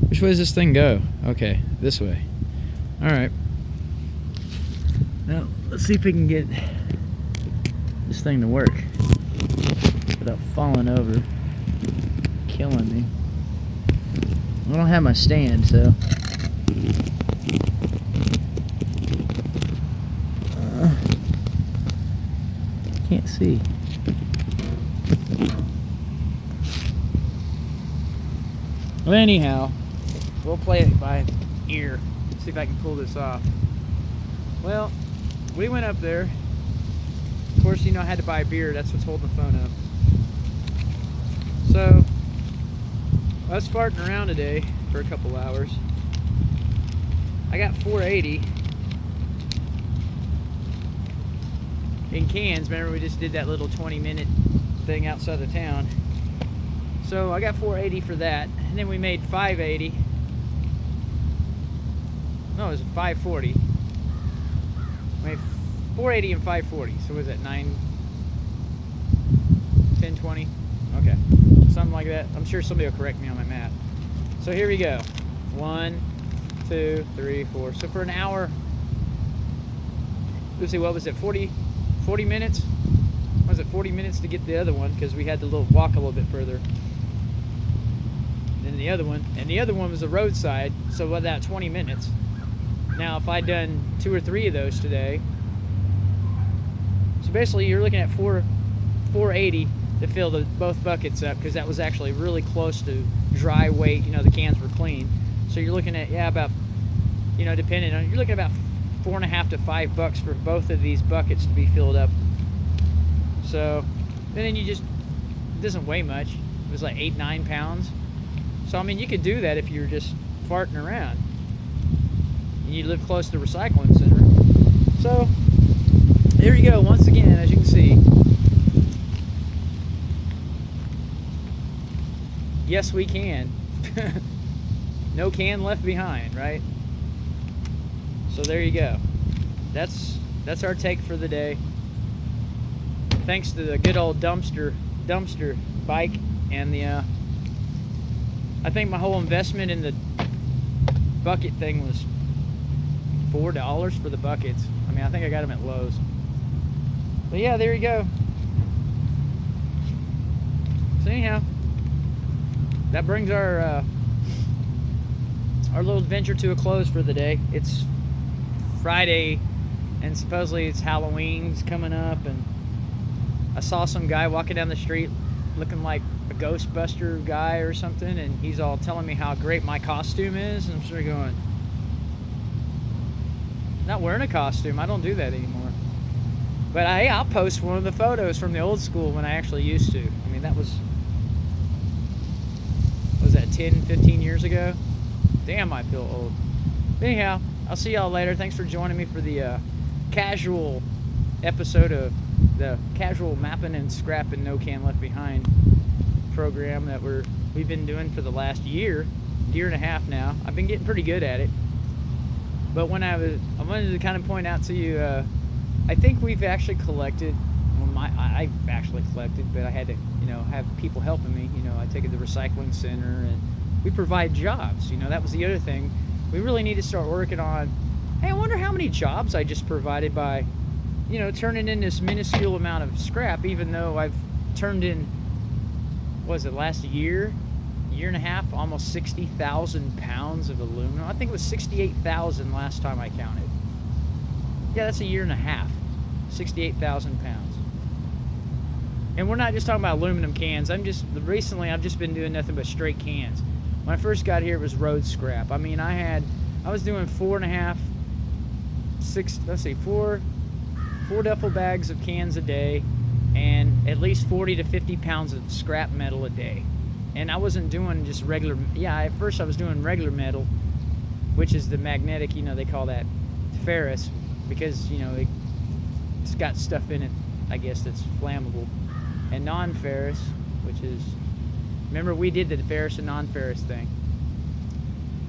Which way does this thing go? Okay, this way. Alright. Now, let's see if we can get this thing to work without falling over, killing me. I don't have my stand, so can't see. Well, anyhow, we'll play it by ear. See if I can pull this off. Well, we went up there. Of course, you know I had to buy a beer. That's what's holding the phone up. So, I was farting around today for a couple hours. I got 480 in cans. Remember, we just did that little 20-minute thing outside of town. So I got 480 for that, and then we made 580. No, it was 540. We made 480 and 540. So what was that, 9, 10, 20? Okay, something like that. I'm sure somebody will correct me on my math. So here we go. 1, 2, 3, 4. So for an hour, let's see, what was it, 40 minutes? Was it 40 minutes to get the other one, because we had to walk a little bit further than the other one, and the other one was a roadside, so about that 20 minutes. Now if I'd done 2 or 3 of those today, so basically you're looking at 480 to fill both buckets up, because that was actually really close to dry weight. You know, the cans were clean, so you're looking at, yeah, about, you know, depending on, you're looking at about $4.50 to $5 for both of these buckets to be filled up. So then you just, it doesn't weigh much. It was like 8-9 pounds. So I mean, you could do that if you're just farting around and you live close to the recycling center. So there you go. Once again, as you can see, yes, we can. No can left behind, right? So there you go. That's our take for the day. Thanks to the good old dumpster bike and the I think my whole investment in the bucket thing was $4 for the buckets. I mean, I think I got them at Lowe's. But yeah, there you go. So anyhow, that brings our little adventure to a close for the day. It's Friday, and supposedly it's Halloween's coming up, and I saw some guy walking down the street looking like a Ghostbuster guy or something, and he's all telling me how great my costume is, and I'm sort of going, not wearing a costume, I don't do that anymore. But I'll post one of the photos from the old school when I actually used to. I mean, that was that 10, 15 years ago? Damn, I feel old. Anyhow, I'll see y'all later. Thanks for joining me for the casual episode of the casual mapping and scrapping No Can Left Behind program that we've been doing for the last year and a half now. I've been getting pretty good at it. But I wanted to kind of point out to you, I think we've actually collected, well, I've actually collected, but I had to, you know, have people helping me. You know, I take it to the recycling center, and we provide jobs. You know, that was the other thing. We really need to start working on, hey, I wonder how many jobs I just provided by, you know, turning in this minuscule amount of scrap, even though I've turned in, what was it, last year and a half, almost 60,000 pounds of aluminum. I think it was 68,000 last time I counted. Yeah, that's a year and a half. 68,000 pounds. And we're not just talking about aluminum cans. Recently I've just been doing nothing but straight cans. When I first got here, it was road scrap. I mean, I was doing 4 duffel bags of cans a day, and at least 40 to 50 pounds of scrap metal a day. And I wasn't doing just regular, at first I was doing regular metal, which is the magnetic, you know, they call that ferrous, because, you know, it's got stuff in it, I guess, that's flammable. And non-ferrous, which is, remember we did the ferrous and non-ferrous thing.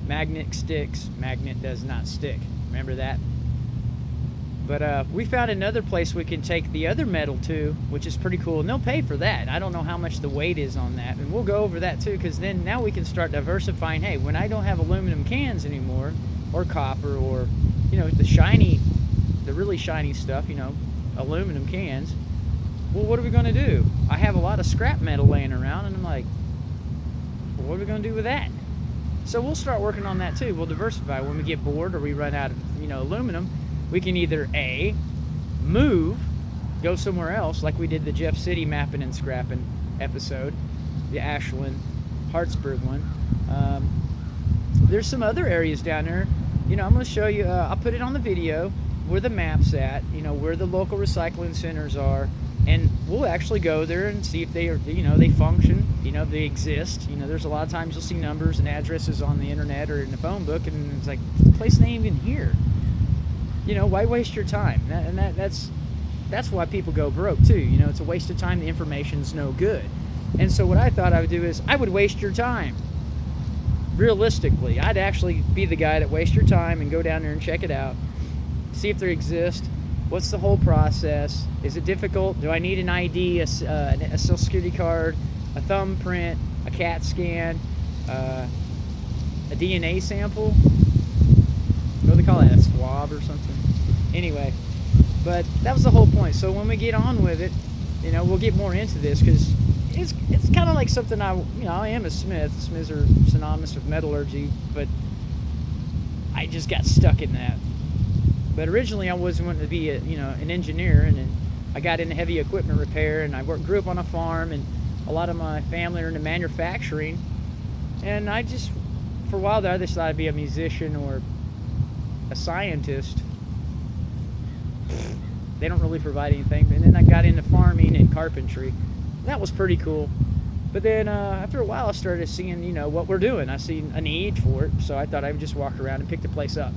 Magnet sticks, magnet does not stick. Remember that? But we found another place we can take the other metal to, which is pretty cool, and they'll pay for that. I don't know how much the weight is on that, and we'll go over that too, because then now we can start diversifying. Hey, when I don't have aluminum cans anymore, or copper, or the really shiny stuff, aluminum cans, well, what are we going to do? I have a lot of scrap metal laying around, and I'm like, well, what are we going to do with that? So we'll start working on that too. We'll diversify. When we get bored or we run out of aluminum, we can either A, move, go somewhere else, like we did the Jeff City mapping and scrapping episode, the Ashland, Hartsburg one. There's some other areas down there. I'm going to show you, I'll put it on the video, where the map's at, where the local recycling centers are, and we'll actually go there and see if they are, they function, they exist. There's a lot of times you'll see numbers and addresses on the internet or in the phone book, and it's like, the place ain't even here. Why waste your time? That's why people go broke too. It's a waste of time. The information's no good. And so what I thought I would do is I would waste your time. Realistically, I'd actually be the guy that wastes your time and go down there and check it out, see if they exist. What's the whole process? Is it difficult? Do I need an ID, a social security card, a thumbprint, a CAT scan, a DNA sample? What do they call that? A swab or something? Anyway, but that was the whole point. So when we get on with it, we'll get more into this, because it's kind of like something I am a smith. Smiths are synonymous with metallurgy, but I just got stuck in that. But originally I was wanting to be an engineer, and then I got into heavy equipment repair, and I grew up on a farm, and a lot of my family are into manufacturing, and I just, for a while there, I decided to be a musician or a scientist. They don't really provide anything. And then I got into farming and carpentry. That was pretty cool. But then after a while I started seeing what we're doing. I seen a need for it, so I thought I would just walk around and pick the place up.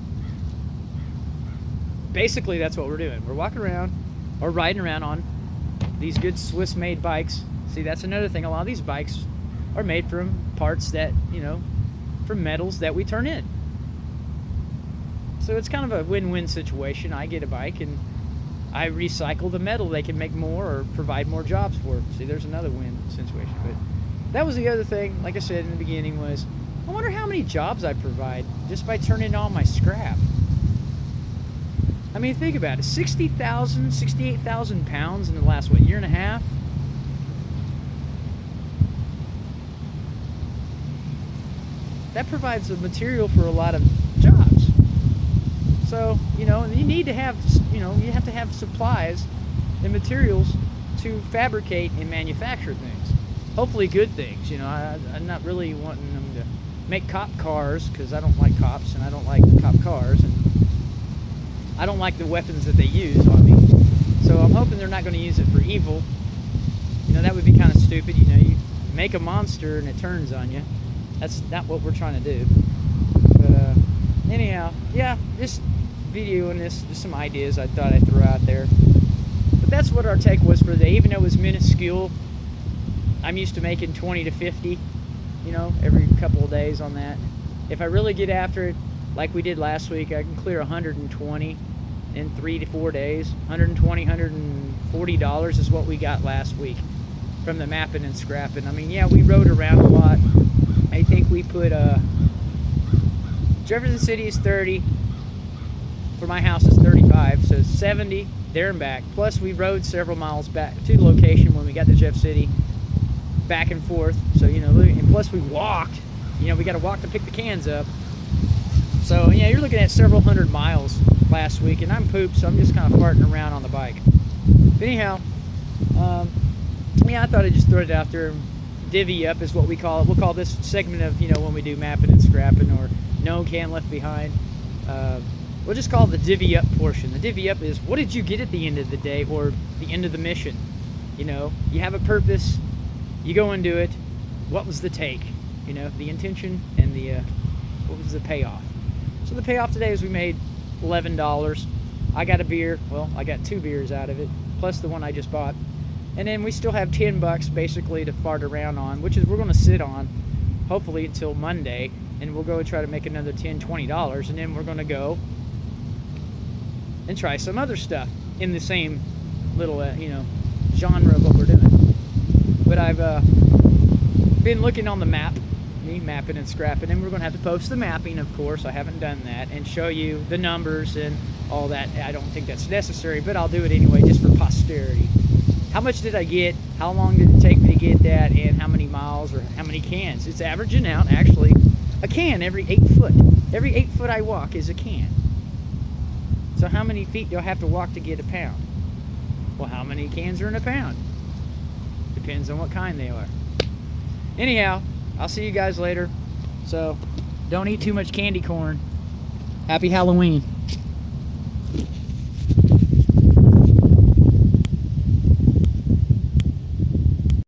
Basically that's what we're doing. We're walking around or riding around on these good Swiss made bikes. See, that's another thing. A lot of these bikes are made from parts that from metals that we turn in. So it's kind of a win-win situation. I get a bike and I recycle the metal. They can make more or provide more jobs for it. See, there's another win situation. But that was the other thing, like I said in the beginning, was I wonder how many jobs I provide just by turning all my scrap. I mean, think about it. 60,000, 68,000 pounds in the last, year and a half? That provides the material for a lot of jobs. So, you need to have, you have to have supplies and materials to fabricate and manufacture things. Hopefully good things, I'm not really wanting them to make cop cars, because I don't like cops, and I don't like cop cars, and I don't like the weapons that they use on me. So I'm hoping they're not going to use it for evil. That would be kind of stupid. You make a monster and it turns on you. That's not what we're trying to do. But anyhow, yeah, just videoing this, just some ideas I thought I'd throw out there. But that's what our take was for today. Even though it was minuscule, I'm used to making 20 to 50, every couple of days on that. If I really get after it, like we did last week, I can clear 120 in 3 to 4 days. $120, $140 is what we got last week from the mapping and scrapping. I mean, yeah, we rode around a lot. I think we put Jefferson City is 30. For my house is 35, so 70 there and back. Plus we rode several miles back to the location when we got to Jeff City, back and forth. So and plus we walked. We got to walk to pick the cans up. So yeah, you're looking at several hundred miles last week, and I'm pooped, so I'm just kind of farting around on the bike. But anyhow, yeah, I thought I'd just throw it out there. Divvy up is what we call it. We'll call this segment of when we do mapping and scrapping, or no can left behind. We'll just call it the divvy up portion. The divvy up is, what did you get at the end of the day, or the end of the mission? You have a purpose, you go and do it. What was the take? The intention and the what was the payoff? So the payoff today is we made $11. I got a beer. Well, I got 2 beers out of it, plus the one I just bought. And then we still have $10 basically to fart around on, which is we're going to sit on hopefully until Monday, and we'll go and try to make another $10, $20, and then we're going to go and try some other stuff in the same little, you know, genre of what we're doing. But I've been looking on the map, me mapping and scrapping, and we're going to have to post the mapping, of course. I haven't done that, and show you the numbers and all that. I don't think that's necessary, but I'll do it anyway just for posterity. How much did I get? How long did it take me to get that? And how many miles or how many cans? It's averaging out, actually, a can every 8 foot. Every 8 foot I walk is a can. So how many feet do I have to walk to get a pound? Well, how many cans are in a pound? Depends on what kind they are. Anyhow, I'll see you guys later. So, don't eat too much candy corn. Happy Halloween.